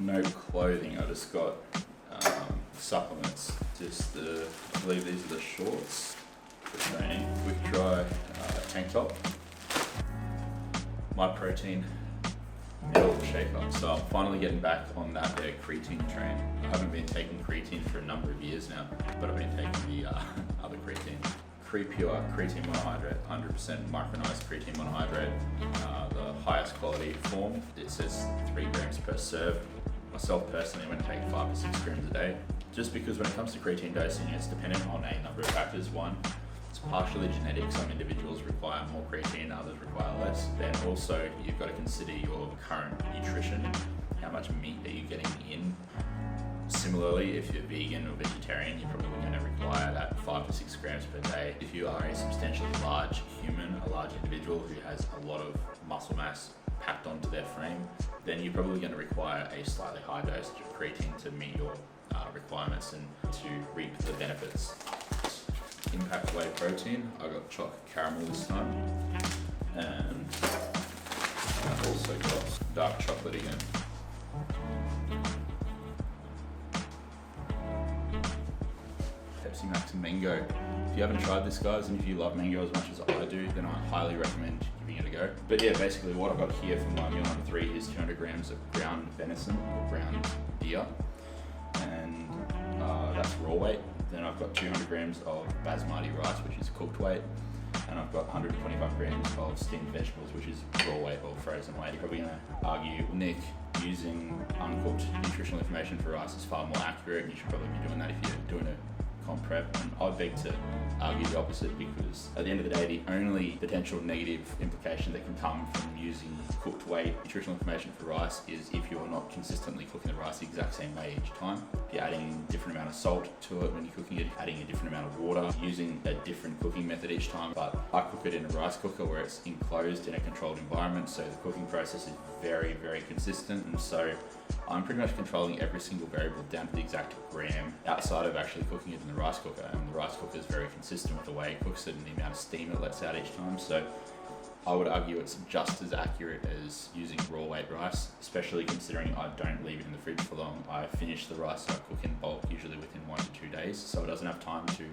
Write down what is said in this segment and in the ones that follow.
no clothing. I just got supplements. I believe these are the shorts for training. Quick Dry tank top. My protein meal shaker. So I'm finally getting back on that creatine train. I haven't been taking creatine for a number of years now, but I've been taking the other creatine. Crepure creatine monohydrate, 100% micronized creatine monohydrate, the highest quality form. It says 3 grams per serve. Myself personally, I'm going to take 5 to 6 grams a day. Just because when it comes to creatine dosing, it's dependent on a number of factors. One, it's partially genetic. Some individuals require more creatine, others require less. Then also, you've got to consider your current nutrition. How much meat are you getting in? Similarly, if you're vegan or vegetarian, you're probably going to require that 5 to 6 grams per day. If you are a substantially large human, a large individual who has a lot of muscle mass packed onto their frame, then you're probably going to require a slightly higher dosage of creatine to meet your requirements and to reap the benefits. Impact Whey Protein, I got chocolate caramel this time, and I also got dark chocolate again. Pepsi Max Mango. If you haven't tried this, guys, and if you love mango as much as I do, then I highly recommend giving it a go. But yeah, basically what I've got here for my meal number 3 is 200 grams of ground venison or ground deer, and that's raw weight. Then I've got 200 grams of basmati rice, which is cooked weight, and I've got 125 grams of steamed vegetables, which is raw weight or frozen weight. You're probably going to argue, Nick, using uncooked nutritional information for rice is far more accurate, and you should probably be doing that if you're doing a comp prep. And I beg to argue the opposite, because at the end of the day, the only potential negative implication that can come from using cooked weight nutritional information for rice is if you're not consistently cooking the rice the exact same way each time. If you're adding a different amount of salt to it when you're cooking it, adding a different amount of water, using a different cooking method each time. But I cook it in a rice cooker where it's enclosed in a controlled environment, so the cooking process is very, very consistent, and so I'm pretty much controlling every single variable down to the exact gram outside of actually cooking it in the rice cooker, and the rice cooker is very consistent with the way it cooks it and the amount of steam it lets out each time. So I would argue it's just as accurate as using raw weight rice, especially considering I don't leave it in the fridge for long. I finish the rice I cook in bulk usually within 1 to 2 days, so it doesn't have time to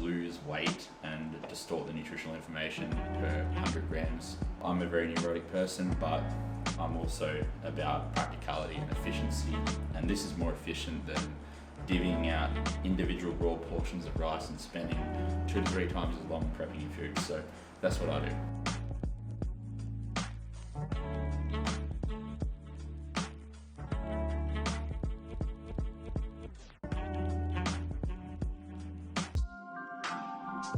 lose weight and distort the nutritional information per 100 grams. I'm a very neurotic person, but I'm also about practicality and efficiency, and this is more efficient than divvying out individual raw portions of rice and spending 2 to 3 times as long prepping your food. So that's what I do.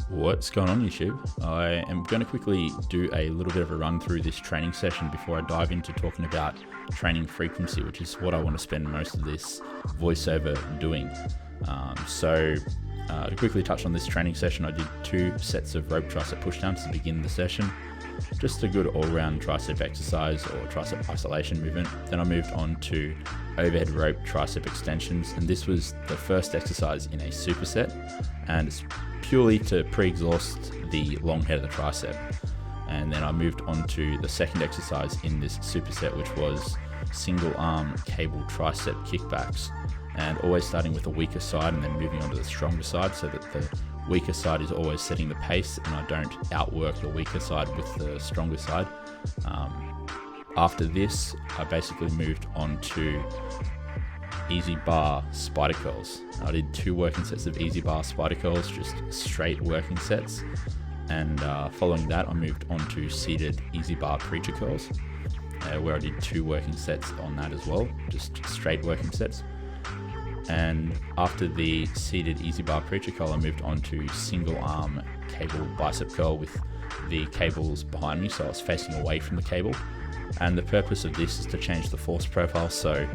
What's going on, YouTube? I am going to quickly do a little bit of a run through this training session before I dive into talking about training frequency, which is what I want to spend most of this voiceover doing. To quickly touch on this training session, I did 2 sets of rope tricep pushdowns to begin the session. Just a good all-round tricep exercise or tricep isolation movement. Then I moved on to overhead rope tricep extensions, and this was the first exercise in a superset, and it's purely to pre-exhaust the long head of the tricep. And then I moved on to the second exercise in this superset, which was single arm cable tricep kickbacks, and always starting with the weaker side and then moving on to the stronger side, so that the weaker side is always setting the pace and I don't outwork the weaker side with the stronger side. After this, I basically moved on to easy bar spider curls. I did 2 working sets of easy bar spider curls, just straight working sets, and following that I moved on to seated easy bar preacher curls, where I did 2 working sets on that as well, just straight working sets. And after the seated easy bar preacher curl, I moved on to single arm cable bicep curl with the cables behind me, so I was facing away from the cable. And the purpose of this is to change the force profile, so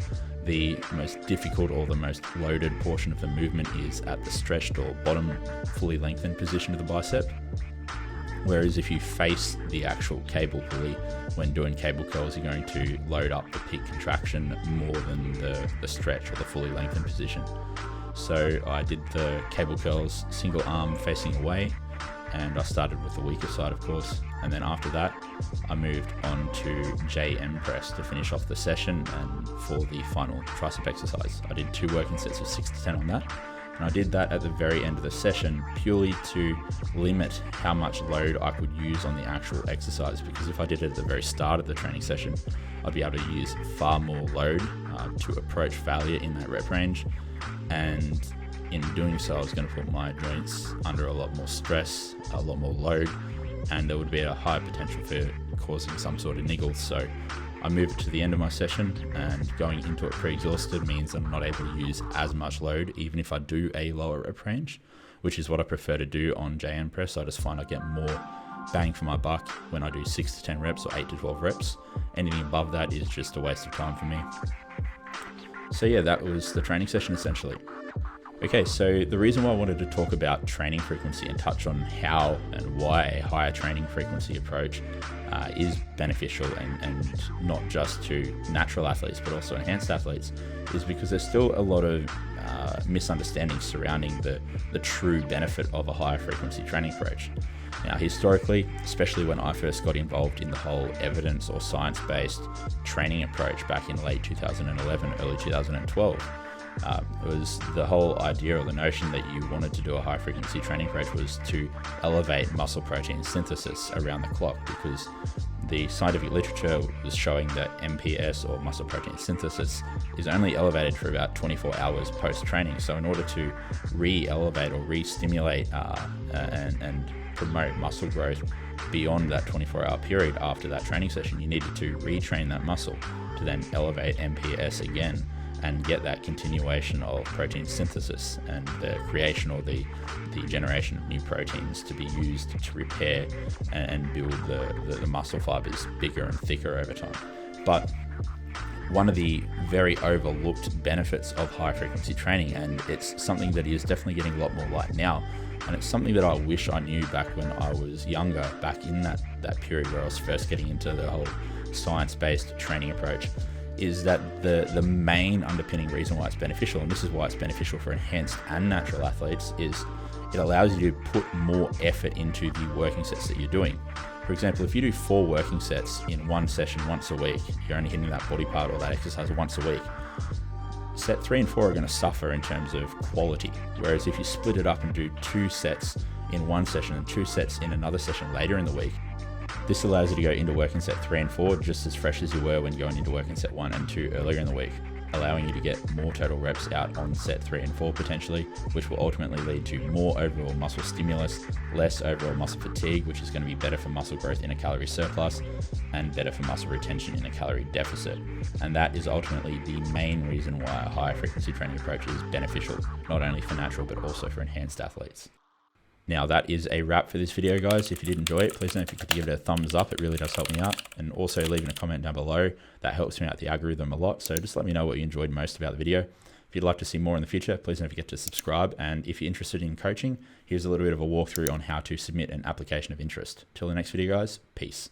the most difficult or the most loaded portion of the movement is at the stretched or bottom fully lengthened position of the bicep. Whereas if you face the actual cable pulley when doing cable curls, you're going to load up the peak contraction more than the stretch or the fully lengthened position. So I did the cable curls single arm facing away, and I started with the weaker side, of course, and then after that I moved on to JM press to finish off the session and for the final tricep exercise. I did 2 working sets of 6 to 10 on that. And I did that at the very end of the session purely to limit how much load I could use on the actual exercise, because if I did it at the very start of the training session, I'd be able to use far more load to approach failure in that rep range. And in doing so, I was going to put my joints under a lot more stress, a lot more load, and there would be a high potential for causing some sort of niggles. So I moved to the end of my session, and going into it pre-exhausted means I'm not able to use as much load, even if I do a lower rep range, which is what I prefer to do on JM press. I just find I get more bang for my buck when I do 6 to 10 reps or 8 to 12 reps. Anything above that is just a waste of time for me. So yeah, that was the training session essentially. Okay, so the reason why I wanted to talk about training frequency and touch on how and why a higher training frequency approach is beneficial and not just to natural athletes but also enhanced athletes is because there's still a lot of misunderstandings surrounding the true benefit of a higher frequency training approach. Now, historically, especially when I first got involved in the whole evidence or science-based training approach back in late 2011, early 2012, it was the whole idea or the notion that you wanted to do a high frequency training approach was to elevate muscle protein synthesis around the clock, because the scientific literature was showing that MPS or muscle protein synthesis is only elevated for about 24 hours post-training. So in order to re-elevate or re-stimulate and promote muscle growth beyond that 24-hour period after that training session, you needed to retrain that muscle to then elevate MPS again and get that continuation of protein synthesis and the creation or the generation of new proteins to be used to repair and build the muscle fibers bigger and thicker over time. But one of the very overlooked benefits of high frequency training, and it's something that is definitely getting a lot more light now, and it's something that I wish I knew back when I was younger, back in that period where I was first getting into the whole science-based training approach, is that the main underpinning reason why it's beneficial, and this is why it's beneficial for enhanced and natural athletes, is it allows you to put more effort into the working sets that you're doing. For example, if you do 4 working sets in one session once a week, you're only hitting that body part or that exercise once a week. Set 3 and 4 are going to suffer in terms of quality. Whereas if you split it up and do 2 sets in one session and 2 sets in another session later in the week, this allows you to go into working set 3 and 4 just as fresh as you were when going into working set 1 and 2 earlier in the week, allowing you to get more total reps out on set 3 and 4 potentially, which will ultimately lead to more overall muscle stimulus, less overall muscle fatigue, which is going to be better for muscle growth in a calorie surplus and better for muscle retention in a calorie deficit. And that is ultimately the main reason why a high frequency training approach is beneficial, not only for natural but also for enhanced athletes. Now that is a wrap for this video, guys. If you did enjoy it, please don't forget to give it a thumbs up. It really does help me out. And also leaving a comment down below. That helps me out the algorithm a lot. So just let me know what you enjoyed most about the video. If you'd like to see more in the future, please don't forget to subscribe. And if you're interested in coaching, here's a little bit of a walkthrough on how to submit an application of interest. Till the next video, guys. Peace.